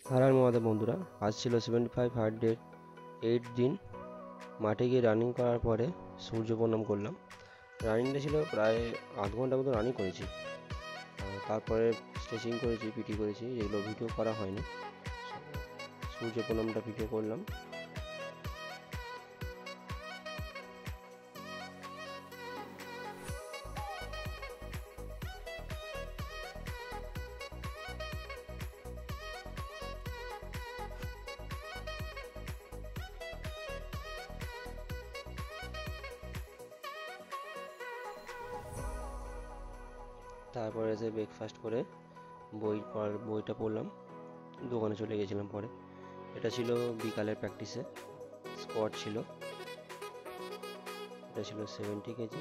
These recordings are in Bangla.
হর হর মহাদেব বন্ধুরা, আজ ছিল 75 দিন। মাঠে গিয়ে রানিং করার পরে সূর্য প্রণাম করলাম। রানিংটা ছিল প্রায় আধ ঘন্টা মতো রানিং করেছি। তারপরে স্ট্রেচিং করেছি, পিটি করেছি, যেগুলো ভিডিও করা হয়নি। সূর্য প্রণামটা ভিডিও করলাম। তারপরে এসে ব্রেকফাস্ট করে বইটা পড়লাম। দোকানে চলে গেছিলাম পরে। এটা ছিল বিকালের প্র্যাকটিসে। স্কোয়াড ছিল, এটা ছিল 70 কেজি।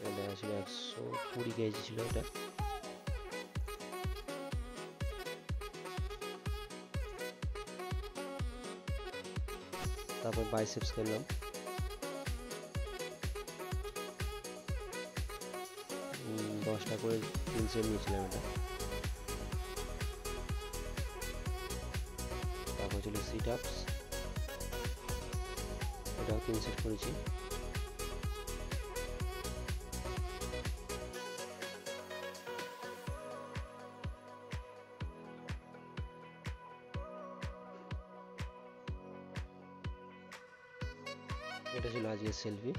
এটা ছিল 120 কেজি ছিল এটা। তারপর বাইসেপস করলাম। 10টা করে 3 সেট নিয়েছিলাম এটা। তারপর ছিল সিট আপস, এটাও 3 সেট করেছি। এটা ছিল আজকের সেলফি।